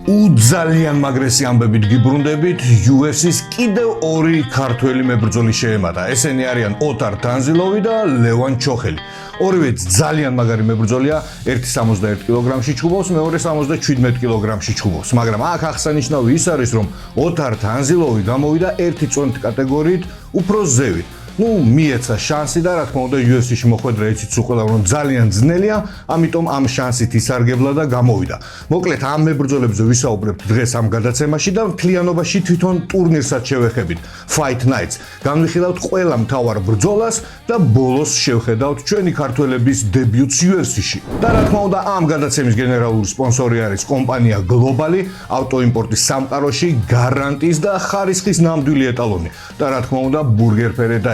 ძალიან მაგრესი ამბებით გიბრუნდებით, UFC-ს კიდევ ორი ქართველი მებრძოლი შეემატა. ესენი არიან ოტარ თანზილოვი და ლევან ჩოხელი. ორივე ძალიან მაგარი მებრძოლია, ერთი 61 კილოგრამში ჩხუბობს, მეორე 77 კილოგრამში ჩხუბობს, მაგრამ აქ აღსანიშნავი ის არის, რომ ოტარ თანზილოვი გამოვიდა ერთი წონით კატეგორიით უფრო ზევით. მიეცა შანსი და რა თქმა უნდა UFC-ში მოხვედრა იცით უყველა რომ ძალიან ძნელია, ამიტომ ამ შანსით ისარგებლა და გამოვიდა. მოკლედ ამ მებრძოლებზე ვისაუბრებთ დღეს ამ გადაცემაში და მთლიანობაში თვითონ ტურნირსაც შევეხებით. Fight Nights. განვიხილავთ ყველა მთავარ ბრძოლას და ბოლოს შევხედავთ ჩვენი ქართველების დებიუტს UFC-ში. და რა თქმა უნდა ამ გადაცემის გენერალური სპონსორი არის კომპანია Global, ავტოიმპორტის სამყაროში გარანტიის და ხარისხის ნამდვილი ეტალონი. და რა თქმა უნდა ბურგერ ფერედა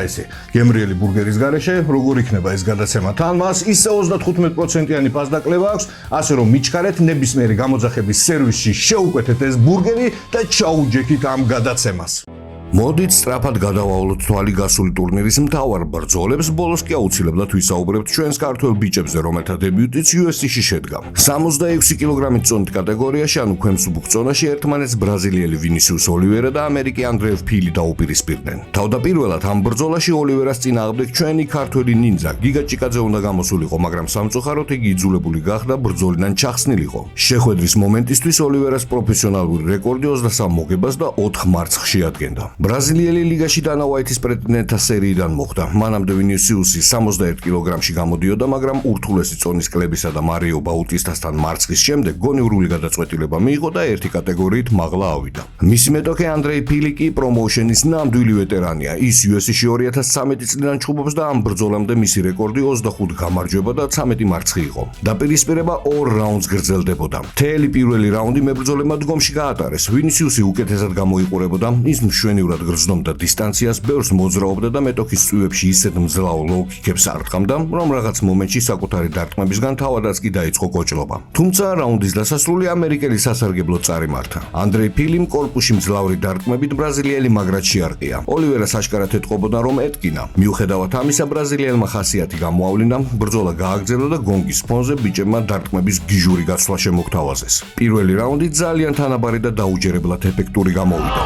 გემრიელი ბურგერის გარეშე, როგორ იქნება ეს გადაცემა თან, მას ისე 35%-იანი ფასდაკლება აქვს, ასე რომ მიჩქარეთ ნებისმიერი გამოძახების სერვისში შეუკვეთეთ ეს ბურგერი და ჩაუჯექით ამ გადაცემას. მოდით სწრაფად გადავავლოთ თვალი გასული ტურნირის მთავარ ბრძოლებს, ბოლოს კი აუცილებლად ვისაუბრებთ ჩვენს ქართველ ბიჭებზე, რომელთა დებიუტიც UFC-ში შედგა. 66 კილოგრამის წონით კატეგორიაში, ანუ ქვემსუბუქ ზონაში ერთმანეთს ბრაზილიელი ვინისიუს ოლივერა და ამერიკი ანდრეევ ფილი დაუპირისპირდნენ. თავდაპირველად ამ ბრძოლაში ოლივერას წინააღმდეგ ჩვენი ქართველი ნინძა გიგა ჭიკაძე უნდა გამოსულიყო, მაგრამ სამწუხაროდ იგი იძულებული გახდა ბრძოლიდან ჩახსნილიყო. შეხვედრის მომენტისთვის ოლივერას პროფესიონალური რეკორდი 23 მოგებას და 4 მარცხში ადგენდა. ბრაზილიელი ლიგაში დანა ვაითის პრეტენდენტთა სერიიდან მოხვდა. მანამდე ვინისიუსი 61 კილოგრამში გამოდიოდა, მაგრამ ურთულესი წონის კლებისა და მარიო ბაუტისტასთან მარცხის შემდეგ გონივრული გადაწყვეტილება მიიღო და ერთი კატეგორიით მაღლა ავიდა. მისი მეტოქე ანდრეი ფილი კი პრომოუშენის ნამდვილი ვეტერანია. ის UFC-ში 2013 წლიდან ჩხუბობს და ამ ბრძოლამდე მისი რეკორდი 25 გამარჯვება და 13 მარცხი იყო. დაპირისპირება 2 რაუნდს გრძელდებოდა. მთელი პირველი რაუნდი მებრძოლებმა დგომში გაატარეს. ვინისიუსი უკეთესად გამოიყურებოდა, ის მშვენივრად გრძნობდა დისტანციას, ბევრს მოძრაობდა და მეტოქის წვივებში ისეთ მძლავრ ლოუ-კიკებს არტყამდა, რომ რაღაც მომენტში საკუთარი დარტყმებისგან თავადაც კი დაიწყო კოჭლობა. თუმცა რაუნდის დასასრული ამერიკელი სასარგებლოდ წარიმართა. ანდრეი ფილიმ კორპუსში მძლავრი დარტყმებით ბრაზილიელი მაგრად შეარყია. ოლივერას აშკარად ეტყობოდა, რომ ეტკინა. მიუხედავად ამისა, ბრაზილიელმა ხასიათი გამოავლინა, ბრძოლა გააგრძელა და გონგის ფონზე ბიჭებმა დარტყმების გიჟური გაცვლა შემოგთავაზეს. პირველი რაუნდი ძალიან თანაბარი და დაუჯერებლად ეფექტური გამოვიდა.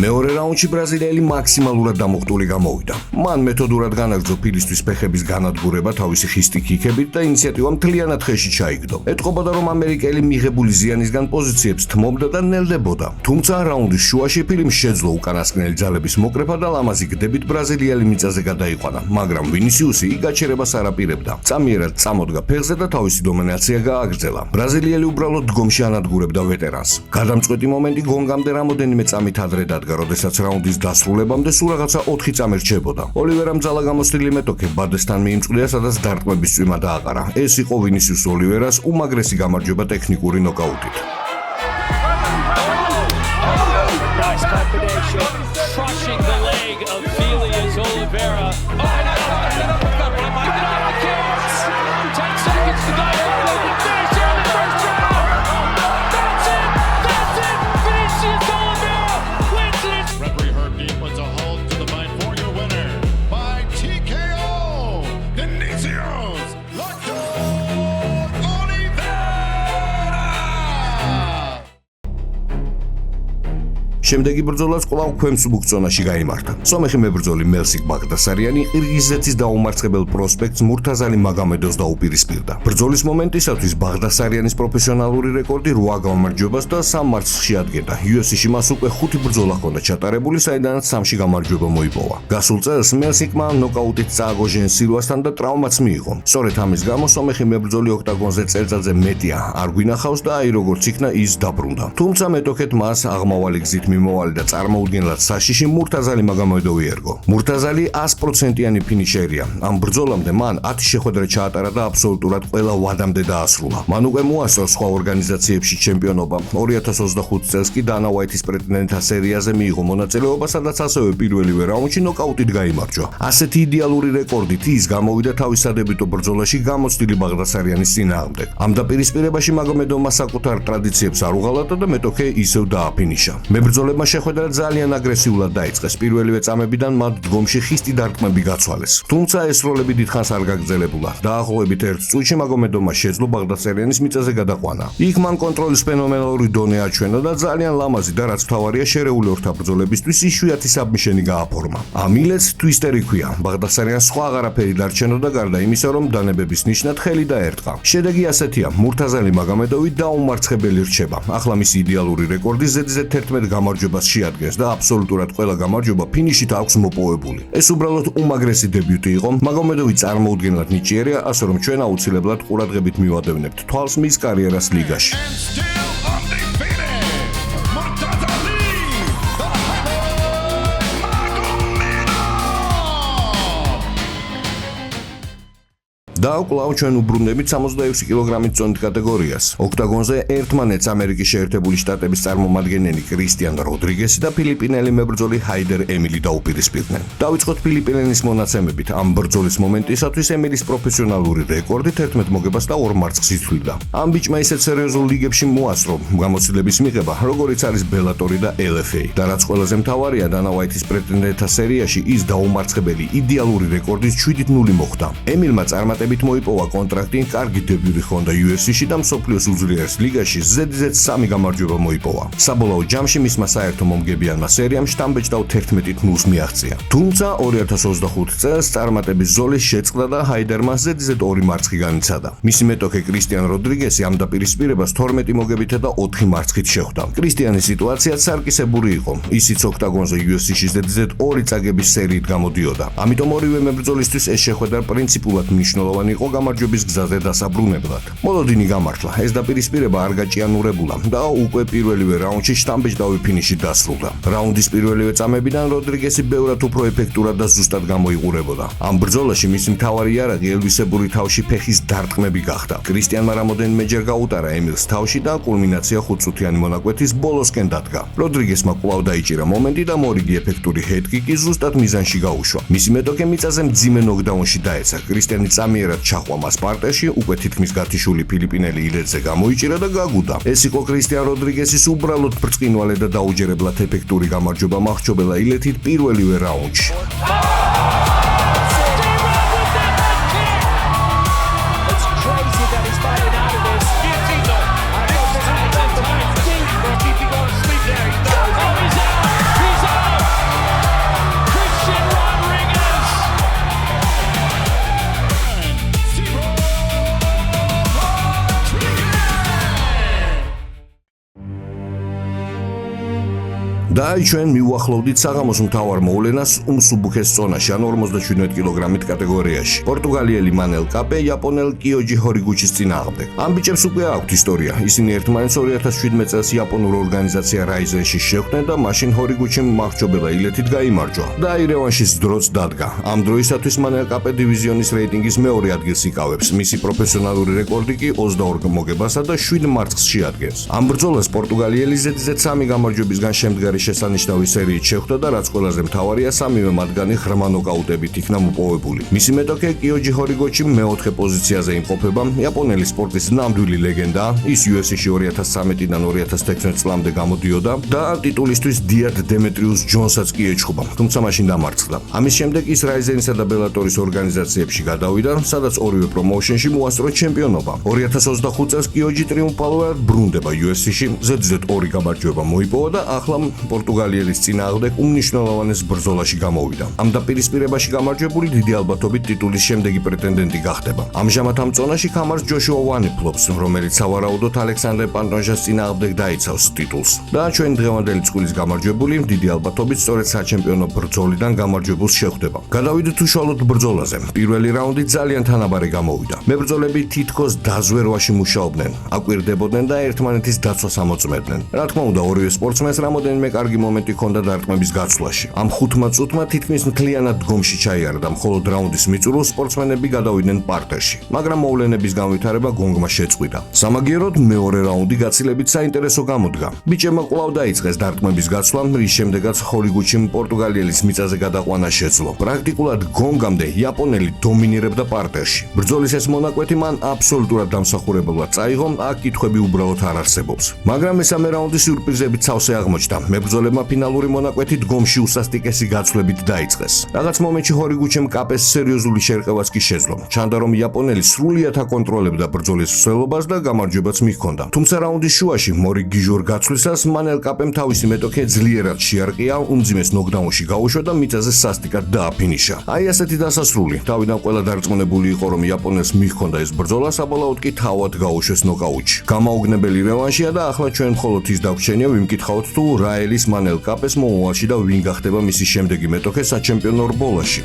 მეორე რაუნდში ბრაზილიელი მაქსიმალურად დამუხტული გამოვიდა. მან მეთოდურად განაგრძო ფილისთვის ფეხების განადგურება თავისი ხისტი ქიქებით და ინიციატივა მთლიანად ხელში ჩაიგდო. ეტყობოდა, რომ ამერიკელი მიღებული ზიანისგან პოზიციებს თმობდა და ნელდებოდა. თუმცა რაუნდის შუაში ფილმს შეძლო უკანასკნელი ძალების მოკრეფა და ლამაზი გდებით ბრაზილიელი მიწაზე გადაიყვანა, მაგრამ ვინისიუსი გაჩერებას არ აპირებდა. წამიერად წამოდგა ფეხზე და თავისი დომინაცია გააგრძელა. ბრაზილიელი უბრალოდ დგომში ანადგურებდა ვეტერანს. გადამწყვეტი მომენტი გონგამდე რამოდენიმე წამით ადრე დადგა, როდესაც რაუნდის დასრულებამდე სულ რაღაცა 4 წამი რჩებოდა. ოლივერამ ძალა გამოსტილი მეტოქე ბადესთან მიიმწყლია, სადაც დარტყმების წვიმა დააყარა. ეს იყო ვინისიუს ოლივერას უმაგრესი გამარჯვება ტექნიკური ნოკაუტით. შემდეგი ბრძოლაც კვლავ ქვემსუბუქ ზონაში გაიმართა. სომეხი მებრძოლი მელსიკ ბაგდასარიანი ყირგიზეთის დაუმარცხებელ პროსპექტს მურთაზალი მაგამედოს დაუპირისპირდა. ბრძოლის მომენტისათვის ბაგდასარიანის პროფესიონალური რეკორდი 8 გამარჯვებას და 3 მარცხში ადგენდა. UFC-ში მას უკვე 5 ბრძოლა ჰქონდა ჩატარებული, საიდანაც 3-ში გამარჯვება მოიპოვა. გასულ წელს მელსიკმა ნოკაუტით წააგო ჟენ სილვასთან და ტრავმაც მიიღო. სწორედ ამის გამო სომეხი მებრძოლი ოქტაგონზე წელწადზე მეტია არ გვინახავს და აი როგორც იქნა ის დაბრუნდა. თუმცა მეტოქეთ მას აღმავალი გზით მიმოვალი და წარმოუდგენლად საშიში მურთაზალი მაგამედოვი ერგო. მურთაზალი 100%-იანი ფინიშერია. ამ ბრძოლამდე მან 10 შეხვედრა ჩაატარა და აბსოლუტურად ყველა ვადამდე დაასრულა. მან უკვე მოასწრო სხვა ორგანიზაციებში ჩემპიონობა. 2025 წელს კი დანა უაითის პრეტენდენტთა სერიაზე მიიღო მონაწილეობა, სადაც ასევე პირველივე რაუნდში ნოკაუტით გაიმარჯვა. ასეთი იდეალური რეკორდით ის გამოვიდა თავის სადებიუტო ბრძოლაში გამოცდილი ბაღდასარიანის წინააღმდეგ. ამ დაპირისპირებაში მაგომედოვმა საკუთარ ტრადიციებს არ უღალატა და მეტოქე ისევ დააფინიშა. მებრძოლებმა შეხვედრა ძალიან აგრესიულად დაიწყეს. პირველივე წამებიდან მათ დგომში ხისტი დარტყმები გაცვალეს. თუმცა ეს როლები დიდხანს არ გაგრძელებულა. დაახლოებით 1 წუთში მაგომედოვმა შეძლო ბაღდასარიანის მიწაზე გადაყვანა. იქ მან კონტროლის ფენომენალური დონე აჩვენა და ძალიან ლამაზი და რაც თავარია შერეული ორთა ბრძოლებისთვის იშვიათი საბმიშენი გააფორმა. ამ ილეთს ტვისტერი ქვია. ბაღდასარიანს სხვა აღარაფერი დარჩენოდა გარდა იმისა, რომ დანებების ნიშნად ხელი დაერტყა. შედეგი ასეთია: მურთაზალი მაგამედოვი დაუმარცხებელი რჩება. ახლა მისი იდეალური რეკორდი ზედიზედ 11 გამარჯვებას შეადგენს და აბსოლუტურად ყველა გამარჯვება ფინიშით აქვს მოპოვებული. ეს უბრალოდ უმაგრესი დებიუტი იყო. მაგომედოვი წარმოუდგენლად ნიჭიერია, ასე რომ ჩვენ აუცილებლად ყურადღებით მივადევნებთ თვალს მის კარიერას ლიგაში. და კვლავ ჩვენ უბრუნდებით 66 კილოგრამის წონით კატეგორიას. ოქტაგონზე ერთმანეთს ამერიკის შეერთებული შტატების წარმომადგენელი კრისტიან როდრიგესი და ფილიპინელი მებრძოლი ჰაიდერ ემილი დაუპირისპირდნენ. დავიწყოთ ფილიპინელის მონაცემებით. ამ ბრძოლის მომენტისათვის ემილის პროფესიონალური რეკორდი 11 მოგებას და 2 მარცხს იცვლიდა. ამ ბიჭმა ისეთ სერიოზულ ლიგებში მოასწრო გამოცდილების მიღება, როგორიც არის ბელატორი და LFA. და რაც ყველაზე მთავარია, დანა უაითის პრეტენდენტთა სერიაში ის დაუმარცხებელი იდეალური რეკორდის 7-0 მოხდა. ემილმა წარმატებით მოიპოვა კონტრაქტი, კარგი დებიუტი ჰქონდა UFC-ში და მსოფლიოს უძლიერეს ლიგაში ზედიზედ 3 გამარჯვება მოიპოვა. საბოლოო ჯამში მისმა საერთო მომგებიანმა სერიამ შტამბეჭდავ 11-0-ს მიაღწია. თუმცა 2025 წელს წარმატების ზოლი შეწყდა და ჰაიდერმა ზედიზედ 2 მარცხი განიცადა. მისი მეტოქე კრისტიან როდრიგესი ამ დაპირისპირებას 12 მოგებითა და 4 მარცხით შეხვდა. კრისტიანის სიტუაციაც სარკისებური იყო. ისიც ოქტაგონზე UFC-ში ზედიზედ 2 წაგების სერიით გამოდიოდა. ამიტომ ორივე მებრძოლისთვის ეს შეხვედრა პრინციპულად მნიშვნელოვანი იყო გამარჯვების გზაზე დასაბრუნებლად. მოლოდინი გამართლა. ეს დაპირისპირება არ გაჭიანურებულა და უკვე პირველივე რაუნდში შტამბეჭდავი ფინიშით დასრულდა. რაუნდის პირველივე წამებიდან როდრიგესი ბევრად უფრო ეფექტურად და ზუსტად გამოიყურებოდა. ამ ბრძოლაში მისი მთავარი იარაღი ელვისებური თავში ფეხის დარტყმები გახდა. კრისტიანმა რამოდენიმეჯერ გაუტარა ემილს თავში და კულმინაცია 5-წუთიანი მონაკვეთის ბოლოსკენ დადგა. როდრიგესმა კვლავ დაიჭირა მომენტი და მორიგი ეფექტური ჰედკიკი ზუსტად მიზანში გაუშვა. მისი მეტოქე მიწაზე მძიმე ნოკდაუნში დაეცა. კრისტიანი წამიერად ჩახვა მას პარტერში, უკვე თითქმის გათიშული ფილიპინელი ილეთზე გამოიჭირა და გაგუდა. ეს იყო კრისტიან როდრიგესის უბრალოდ ბრწყინვალე და დაუჯერებლად ეფექტური გამარჯვება მახრჩობელა ილეთით პირველივე რაუნდში. და ჩვენ მივუახლოვდით საღამოს მთავარ მოვლენას უმსუბუქეს ზონაში, ან 57 კილოგრამით კატეგორიაში. პორტუგალიელი მანელ კაპე იაპონელ კიოჯი ჰორიგუჩის წინააღმდეგ. ამ ბიჭებს უკვე აქვთ ისტორია. ისინი ერთმანეთს 2017 წელს იაპონურ ორგანიზაცია რაიზენში შეხვდნენ და მაშინ ჰორიგუჩიმ მახრჩობელა ილეთით გაიმარჯვა. და აი რევანშის დროც დადგა. ამ დროისათვის მანელ კაპე დივიზიონის რეიტინგის მეორე ადგილს იკავებს. მისი პროფესიონალური რეკორდი კი 22 მოგებასა და 7 მარცხს შეადგენს. ამ ბრძოლას პორტუგალიელი ზედიზედ 3 გამარჯვებისგან შემდგარი შესანიშნავი სერიით შეხვდა და რაც ყველაზე მთავარია, სამივე მათგანი ღრმა ნოკაუტებით იქნა მოპოვებული. მისი მეტოქე კიოჯი ჰორიგუჩი მეოთხე პოზიციაზე იმყოფება. იაპონელი სპორტის ნამდვილი ლეგენდა. ის UFC-ში 2013-დან 2016 წლამდე გამოდიოდა და ტიტულისთვის დიად დემეტრიუს ჯონსაც კი ეჩხუბა, თუმცა მაშინ დამარცხდა. ამის შემდეგ ის რაიზენისა და ბელატორის ორგანიზაციებში გადავიდა, სადაც ორივე პრომოუშენში მოასწრო ჩემპიონობა. 2025 წელს კიოჯი ტრიუმფალურად ბრუნდება UFC-ში, ზედიზედ 2 გამარჯვება მოიპოვა და ახლა პორტუგალიელის წინააღმდეგ უმნიშვნელოვანეს ბრძოლაში გამოვიდა. ამ დაპირისპირებაში გამარჯვებული დიდი ალბათობით ტიტულის შემდეგი პრეტენდენტი გახდება. ამჟამად ამ წონაში ქამარს ჯოშუა ვანი ფლობს, რომელიც სავარაუდოდ ალექსანდრე პანტონჟას წინააღმდეგ დაიცავს ტიტულს. და ჩვენ დღევანდელი წყვილის გამარჯვებული დიდი ალბათობით სწორედ საჩემპიონო ბრძოლიდან გამარჯვებულს შეხვდება. გადავიდეთ უშუალოდ ბრძოლაზე. პირველი რაუნდი ძალიან თანაბარი გამოვიდა. მებრძოლები თითქოს დაზვერვაში მუშაობდნენ, აკვირდებოდნენ და ერთმანეთის დაცვას ამოწმებდნენ. რა თქმა უნდა, ორივე სპორტსმენს რამოდენიმე კარგი მომენტი ჰქონდა დარტყმების გაცვლაში. ამ 5 წუთმა თითქმის მთლიანად დგომში ჩაიარა და მხოლოდ რაუნდის მიწურულს სპორტსმენები გადავიდნენ პარტერში, მაგრამ მოვლენების განვითარება გონგმა შეწყვიტა. სამაგიეროდ მეორე რაუნდი გაცილებით საინტერესო გამოდგა. ბიჭებმა კვლავ დაიწყეს დარტყმების გაცვლა, რის შემდეგაც ჰოლიგუდში პორტუგალიელის მიწაზე გადაყვანა შეძლო. პრაქტიკულად გონგამდე იაპონელი დომინირებდა პარტერში. ბრძოლის ეს მონაკვეთი მან აბსოლუტურად დამსახურებულად წაიღო, აქ კითხვები უბრალოდ არ არსებობს. მაგრამ მესამე რაუნდი სიურპრიზებით სავსე აღმოჩნდა. მებრძოლებმა ფინალური მონაკვეთი დგომში უსასტიკესი გაცვლებით დაიწყეს. რაღაც მომენტში ჰოლიგუდში კაპეს სერიოზული შერყევაც კი შეძლო. ჩანდა რომ იაპონელი სრულიად აკონტროლებდა ბრძოლის მსვლელობას და გამარჯვებაც მიჰქონდა. თუმცა რაუნდის შუაში მორი გიჟურ გაცვლისას მანელ კაპემ თავისი მეტოქე ძლიერად შეარყია, უმძიმეს ნოკდაუნში გაუშვა და მიწაზე სასტიკად დააფინიშა. აი ასეთი დასასრული. თავიდან ყველა დარწმუნებული იყო რომ იაპონელს მიჰქონდა ეს ბრძოლა, საბოლოოდ კი თავად გაუშვეს ნოკაუტში. გამაოგნებელი რევანშია და ახლა ჩვენ მხოლოდ ის დაგვრჩენია ვიმკითხავთ თუ რაელის მანელ კაპეს მომავალში და ვინ გახდება მისი შემდეგი მეტოქე საჩემპიონო რბოლაში.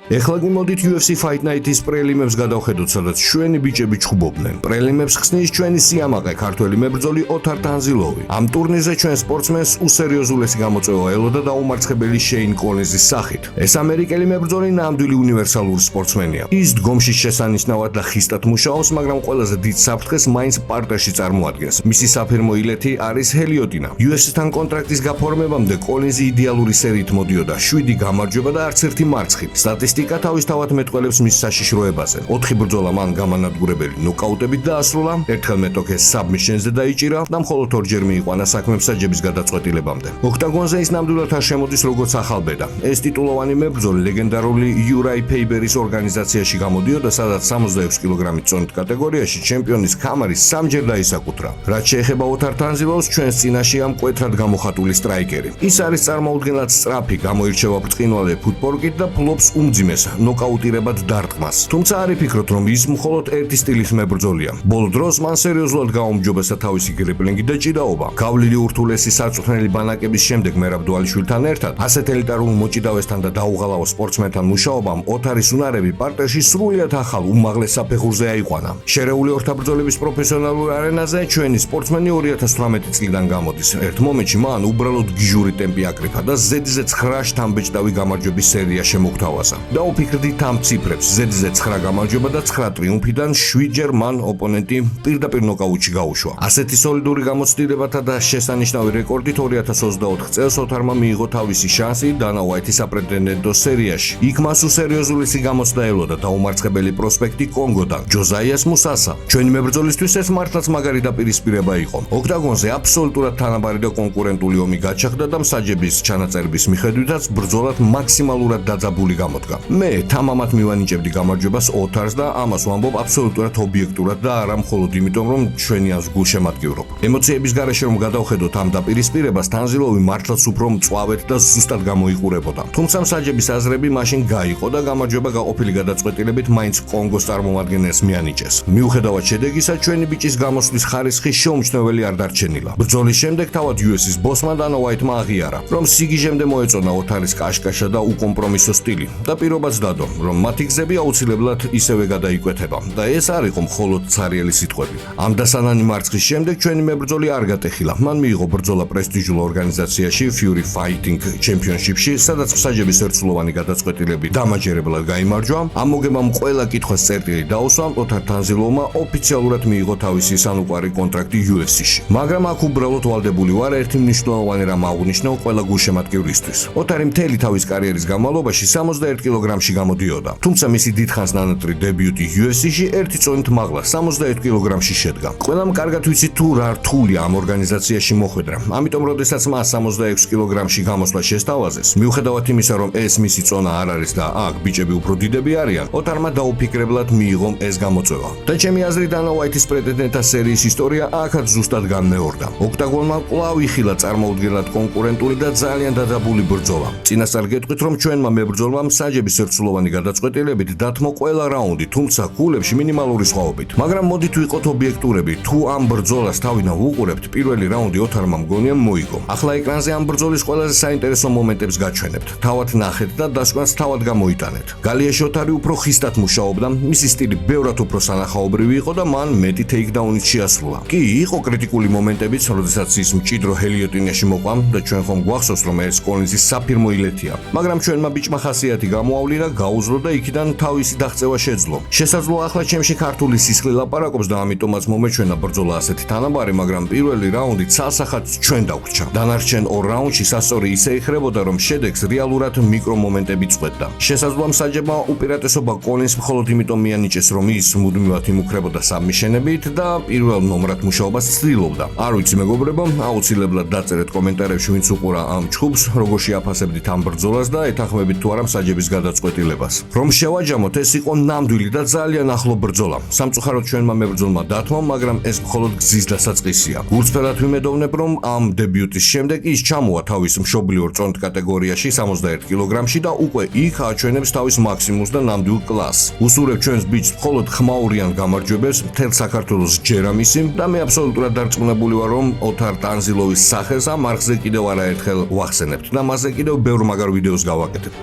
ეხლა კი მოდით UFC Fight Night-ის პრელიმებს გადავხედოთ, სადაც ჩვენი ბიჭები ჩხუბობდნენ. პრელიმებს ხსნის ჩვენი სიამაყე ქართველი მებრძოლი ოთარ ტანზილოვი. ამ ტურნირზე ჩვენ სპორტსმენს უსერიოზულესი გამოწვევა ელოდა დაუმარცხებელი შეინ კოლინზის სახით. ეს ამერიკელი მებრძოლი ნამდვილი უნივერსალური სპორტსმენია. ის დგომში შესანიშნავად და ხისტად მუშაობს, მაგრამ ყველაზე დიდ საფრთხეს მაინც პარტერში წარმოადგენს. მისი საფირმო ილეთი არის ჰელიოტინა. UFC-თან კონტრაქტის გაფორმებამდე კოლინზი იდეალური სერიით მოდიოდა, 7 გამარჯვება და არც ერთი მარცხი. სტატისტიკა თავისთავად მეტყველებს მის საშიშროებაზე. 4 ბრძოლა მან გამანადგურებელი ნოკაუტებით დაასრულა, ერთხელ მეტოქეს საბმიშენზე დაიჭირა და მხოლოდ 2-ჯერ მიიყვანა საქმე მსაჯების გადაწყვეტილებამდე. ოქტაგონზე ის ნამდვილად არ შემოდის როგორც ახალბედა. ეს ტიტულოვანი მებრძოლი ლეგენდარული იურაი ფეიბერის ორგანიზაციაში გამოდიოდა, სადაც 66 კილოგრამის წონით კატეგორიაში ჩემპიონის ქამარი 3-ჯერ დაისაკუთრა. რაც შეეხება ოთარ ტანზილოვს, ჩვენს წინაშეა მკვეთრად გამოხატული სტრაიკერი. ის არის წარმოუდგენლად სწრაფი, გამოირჩევა ბრწყინვალე ფუტბოლკით და ფლობს უმძიმეს ნოკაუტირებად დარტყმას. თუმცა არ იფიქროთ, რომ ის მხოლოდ ერთი სტილის მებრძოლია. ბოლო დროს მან სერიოზულად გაუმჯობესა თავისი გრიპლინგი და ჭიდაობა. გავლილი ურთულესი სარწმუნოების ბანაკების შემდეგ მერაბ დვალიშვილთან ერთად, ასეთ ელიტარულ მოჭიდავესთან და დაუღალავ სპორტსმენთან მუშაობამ ოთარის უნარები პარტერში სრულიად ახალ უმაღლეს საფეხურზე აიყვანა. შერეული ორთაბრძოლების პროფესიონალურ არენაზე ჩვენი სპორტსმენი 2018 წლიდან გამოდის. ერთ მომენტში მან უბრალოდ გიჟური ტემპი აკრიფა და ზედიზე 9 შთამბეჭდავი გამარჯვების სერია შემოგთავაზა. დაუფიქრდით ამ ციფრებს. ზედიზე 9 გამარჯვება და 9 ტრიუმფიდან 7-ჯერ მან ოპონენტი პირდაპირ ნოკაუტში გაუშვა. ასეთი სოლიდური გამოცდილებათა და შესანიშნავი რეკორდით 2024 წელს ოთარმა მიიღო თავისი შანსი დანა უაითის აპრეტენდენტო სერიაში. იქ მას უსერიოზულესი გამოცდა ელოდა დაუმარცხებელი პროსპექტი კონგოდან, ჯოზაიას მუსასა. ჩვენი მებრძოლისთვის ეს მართლაც მაგარი დაპირისპირება იყო. ოქტაგონზე აბსოლუტურად თანაბარი და კონკურენტული ომი გაჩაღდა და მსაჯების ჩანაწერების მიხედვითაც ბრძოლად მაქსიმალურად დაძაბული გამოდგა. მე თამამად მივანიჭებდი გამარჯვებას ოთარს და ამას ვამბობ აბსოლუტურად ობიექტურად და არა მხოლოდ იმიტომ, რომ ჩვენი ას გულშემატკივრობ. ემოციების გარეშე რომ გადავხედოთ ამ დაპირისპირებას, ტანზილოვი მართლაც უფრო მწვავედ და ზუსტად გამოიყურებოდა. თუმცა მსაჯების აზრები მაშინ გაიყო და გამარჯვება გაყოფილი გადაწყვეტილებით მაინც კონგოს წარმომადგენელს მიანიჭეს. მიუხედავად შედეგისა, ჩვენი ბიჭის გამოსვლის ხარისხი შეუმჩნეველი არ დარჩენილა. ბრძოლის შემდეგ თავად UFC-ს ბოსმა დანა უაითმა აღიარა, რომ სიგიჟემდე მოეწონა ოთარის კაშკაშა და უკომპრომისო სტილი და პირობაც დადო, რომ მათი გზები აუცილებლად ისევე გადაიკვეთება და ეს არ იყო მხოლოდ ცარიელი სიტყვები. ამ დასანანი მარცხის შემდეგ ჩვენი მებრძოლი არ გატეხილა. მან მიიღო ბრძოლა პრესტიჟულ ორგანიზაციაში Fury Fighting Championship-ში, სადაც მსაჯების ერთსულოვანი გადაწყვეტილებით დამაჯერებლად გაიმარჯვა. ამ მოგებამ ყველა კითხვას წერტილი დაუსვა, ოთარ ტანზილოვმა ოფიციალურად მიიღო თავისი სანუკვარი კონტრაქტი UFC-ში. მაგრამ აქ უბრალოდ ვალდებული ვარ ერთი მნიშვნელოვანი რამ აღვნიშნო ყველა გულშემატკივრისთვის. ოთარი მთელი თავის კარიერის განმავლობაში 61 კილოგრამში გამოდიოდა. თუმცა მისი დიდხანს ნანატრი დებიუტი UFC-ში ერთი წონით მაღლა 71 კილოგრამში შედგა. ყველამ კარგად ვიცით თუ რა რთულია ამ ორგანიზაციაში მოხვედრა. ამიტომ როდესაც მას 66 კილოგრამში გამოსვლა შესთავაზეს, მიუხედავად იმისა, რომ ეს მისი წონა არ არის და აქ ბიჭები უფრო დიდები არიან, ოთარმა დაუფიქრებლად მიიღო ეს გამოწვევა. და ჩემი აზრით დანა უაითის პრეტენდენტთა სერიის ისტორია აქაც ზუსტად განმეორდა. ოქტაგონმა კვლავ იხილა წარმოუდგენლად კონკურენტული და ძალიან დაძაბული ბრძოლა. წინასწარ გეტყვით, რომ ჩვენმა მებრძოლმა მსაჯების ერთსულოვანი გადაწყვეტილებით დათმო ყველა რაუნდი, თუმცა გულებში მინიმალური სხვაობით. მაგრამ მოდით ვიყოთ ობიექტურები, თუ ამ ბრძოლას თავიდან ვუყურებთ, პირველი რაუნდი ოთარმა მგონია მოიგო. ახლა ეკრანზე ამ ბრძოლის ყველაზე საინტერესო მომენტებს გაჩვენებთ. თავად ნახეთ და დასკვანს თავად გამოიტანეთ. გალიაში ოთარი უფრო ხისტად მუშაობდა, მისი სტილი ბევრად უფრო სანახაობრივი იყო და მან მეტი ტეიქდაუნით შეასრულა. კი, იყო კრიტიკული მომენტებიც, როდესაც ის მჭიდრო ჰელიოტინიაში მოყვა და ჩვენ ხომ გვახსოვს, რომ ეს კოლინზის საფირმო ილეთია. მაგრამ ჩვენმა ბიჭმა ხასიათი გამოავლინა, გაუძლო და იქიდან თავისი დაღწევა შეძლო. შესაძლოა ახლა ჩემში ქართული სისხლი ლაპარაკობს და ამიტომაც მომეჩვენა ბრძოლა ასეთი თანაბარი, მაგრამ პირველი რაუნდი ცალსახად ჩვენ დაგვრჩა. დანარჩენ ორ რაუნდში სასწორი ისე იხრებოდა, რომ შედეგს რეალურად მიკრო მომენტები წყვეტდა. შესაძლოა მსაჯებმა უპირატესობა კოლინზს მხოლოდ იმიტომ მიანიჭეს, რომ ის მუდმივად იმუქრებოდა საბმიშენებით და პირველ ნომრად მუშაობას ცდილობდა. არ ვიცი მეგობრებო, აუცილებლად დაწერეთ კომენტარებში, ვინც უყურა ამ ჩხუბს, როგორ შეაფასებდით ამ ბრძოლას და ეთანხმებით თუ არა მსაჯების გადაწყვეტილებას. რომ შევაჯამოთ, ეს იყო ნამდვილი და ძალიან ახლო ბრძოლა. სამწუხაროდ ჩვენმა მებრძოლმა დათმო, მაგრამ ეს მხოლოდ გზის დასაწყისია. გულწრფელად ვიმედოვნებ, რომ ამ დებიუტის შემდეგ ის ჩამოვა თავის მშობლიურ წონთ კატეგორიაში 71 კილოგრამში და უკვე იქ აჩვენებს თავის მაქსიმუმს და ნამდვილ კლასს. უსურებ ჩვენს ბიჭს მხოლოდ ხმაურიან გამარჯვებებს მთელ საქართველოს ჯერამისი და მე აბსოლუტურად დარწმუნებული ვარ, რომ ოთარ ტანზილოვის სახელს ამ არხზე კიდევ არაერთხელ ვახსენებთ და მასზე კიდევ ბევრ მაგარ ვიდეოს გავაკეთებ.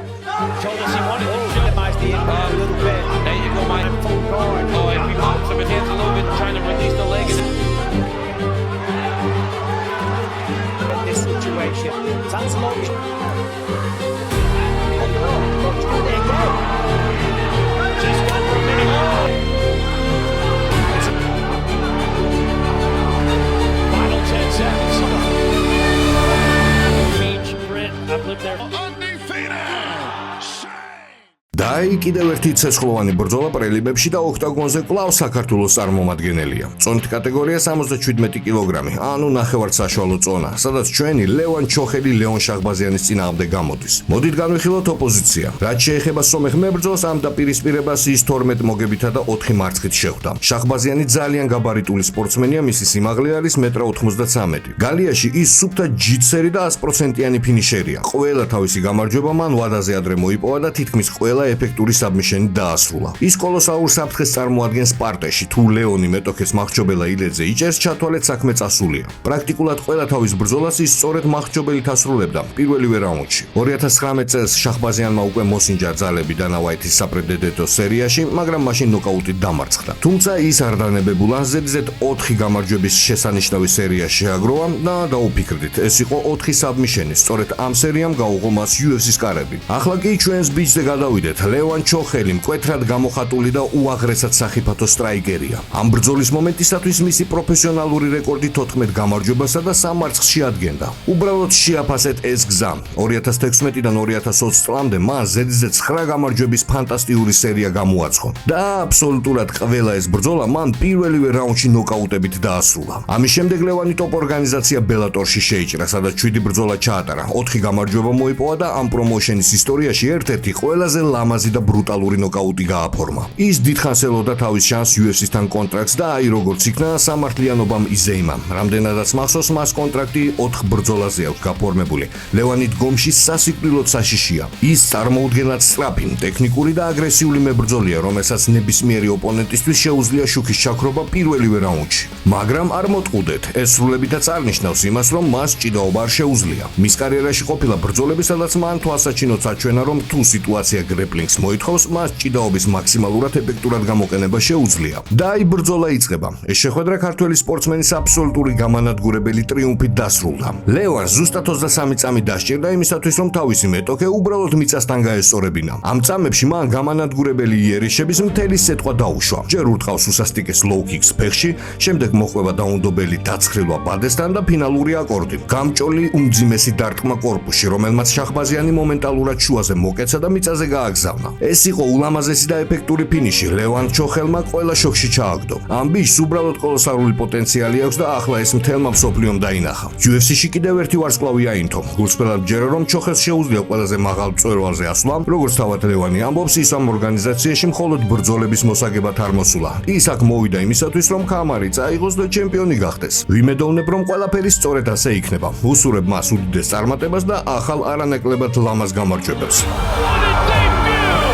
დაი კიდევ ერთი ცეცხლოვანი ბრძოლა პრელიმებში და ოქტაგონზე კვლავ საქართველოს წარმომადგენელია. წონით კატეგორია 77 კილოგრამი, ანუ ნახევარ საშუალო წონა, სადაც ჩვენი ლევან ჩოხელი ლეონ შახბაზიანის წინააღმდეგ გამოდის. მოდით განვიხილოთ ოპოზიცია. რაც შეეხება სომეხ მებრძოლს, ამ დაპირისპირებას ის 12 მოგებითა და 4 მარცხით შეხვდა. შახბაზიანი ძალიან გაბარიტული სპორტსმენია, მისი სიმაღლე არის 1.93 მ. გალიაში ის სუფთა ჯიტსერი და 100%-იანი ფინიშერია. ყველა თავისი გამარჯვება მან ვადაზე ადრე მოიპოვა და თითქმის ყველა ეფექტური საბმიშენი დაასრულა. ის კოლოსალურ საფრთხეს წარმოადგენს პარტეში, თუ ლეონი მეტოქეს მახრჩობელა ილედზე იჭერს, ჩათვალეთ საქმე წასულია. პრაქტიკულად ყველა თავის ბრძოლას ის სწორედ მახრჩობელით ასრულებდა პირველივე რაუნდში. 2019 წელს შახბაზიანმა უკვე მოსინჯა ძალები დანა ვაითის საპრედედეტო სერიაში, მაგრამ მაშინ ნოკაუტით დამარცხდა. თუმცა ის არ დანებებულა, ზედიზედ 4 გამარჯვების შესანიშნავი სერია შეაგროვა და დაუფიქრდით, ეს იყო 4 საბმიშენი, სწორედ ამ სერიამ გაუღო მას UFC-ს კარები. ახლა კი ჩვენს ბიჭზე გადავიდეთ. ლევან ჩოხელი მკვეთრად გამოხატული და უაღრესად სახიფათო სტრაიკერია. ამ ბრძოლის მომენტისათვის მისი პროფესიონალური რეკორდი 14 გამარჯვებასა და 3 მარცხს შეადგენდა. უბრალოდ შეაფასეთ ეს გზა. 2016-დან 2020 წლამდე მას ზედიზედ 9 გამარჯვების ფანტასტიკური სერია გამოაცხო და აბსოლუტურად ყველა ეს ბრძოლა მან პირველივე რაუნდში ნოკაუტებით დაასრულა. ამის შემდეგ ლევანი ტოპ ორგანიზაცია ბელატორში შეიჭრა, სადაც 7 ბრძოლა ჩაატარა, 4 გამარჯვება მოიპოვა და ამ პრომოუშენის ისტორიაში ერთ-ერთი ყველაზე ლამაზი და ბრუტალური ნოკაუტი გააფორმა. ის დიდხანს ელოდა თავის შანსს UFC-სთან კონტრაქტს და აი როგორც იქნა სამართლიანობამ იზეიმა. რამდენადაც მახსოვს, მას კონტრაქტი 4 ბრძოლაზე აქვს გაფორმებული. ლევანი დგომში სასიკვდილოდ საშიშია. ის წარმოუდგენლად სწრაფი, ტექნიკური და აგრესიული მებრძოლია, რომელსაც ნებისმიერი ოპონენტისთვის შეუძლია შუქის ჩაქრობა პირველივე რაუნდში. მაგრამ არ მოტყუდეთ, ეს სრულებითაც არნიშნავს იმას, რომ მას ჭიდაობა არ შეუძლია. მის კარიერაში ყოფილა ბრძოლები, სადაც მან თვალსაჩინოდ აჩვენა, რომ თუ სიტუაცია გრეპლინგს მოითხოვს, მას ჭიდაობის მაქსიმალურად ეფექტურად გამოყენება შეუძლია. და აი ბრძოლა იწყება. ეს შეხვედრა ქართველი სპორტსმენის აბსოლუტური გამანადგურებელი ტრიუმფით დასრულდა. ლევანს ზუსტად 23 წამი დასჭირდა იმისათვის, რომ თავისი მეტოქე უბრალოდ მიწასთან გაესწორებინა. ამ წამებში მან გამანადგურებელი იერიშების მთელი სეტყვა დაუშვა. ჯერ ურტყავს უსასტიკეს ლოუ-კიქს ფეხში, შემდეგ მოხვება დაუნდობელი დაცხრილვა ბადესთან და ფინალური აკორდი. გამჭოლი უმძიმესი დარტყმა კორპუსში, რომელმაც შახბაზიანი მომენტალურად შუაზე მოკეცა და მიწაზე გააგზავნა. ეს იყო ულამაზესი და ეფექტური ფინიში. ლევან ჩოხელმა ყველა შოქში ჩააგდო. ამ ბიჭს უბრალოდ კოლოსალური პოტენციალი აქვს და ახლა ეს მთელმა მსოფლიომ დაინახა. UFC-ში კიდევ ერთი ვარსკვლავი აინთო. გულწრფელად ვჯერა, რომ ჩოხელს შეუძლია ყველაზე მაღალ მწვერვალზე ასვლა, როგორც თავად ლევანი ამბობს, ის ამ ორგანიზაციაში მხოლოდ ბრძოლების მოსაგებად არ მოსულა. ის აქ მოვიდა იმისათვის, რომ ქამარი წაიღოს და ჩემპიონი გახდეს. ვიმედოვნებ, რომ ყველაფერი სწორედ ასე იქნება. უსურებ მას უდიდეს წარმატებას და ახალ არანაკლებად ლამაზ გამარჯვებებს. What a debut!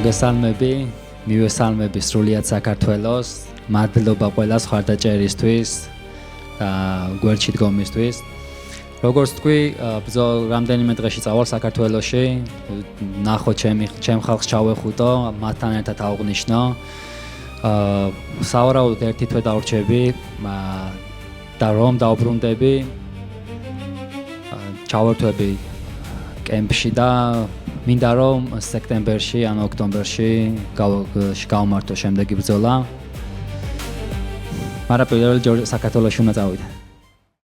მოგესალმები, მივესალმები სრულიად საქართველოს, მადლობა ყველას ხარდაჭერისთვის და გვერდში დგომისთვის. როგორც თქვი, ბრძოლ რამდენიმე დღეში წავალ საქართველოში, ნახო ჩემ ხალხს ჩავეხუტო, მათთან ერთად აღვნიშნო. სავარაუდოდ ერთი თვე დავრჩები და რომ დავბრუნდები, ჩავერთვები კემპში და მინდა რომ სექტემბერში ან ოქტომბერში გავმართო შემდეგი ბრძოლა. მაგრამ პირველად საქართველოში უნდა წავიდე.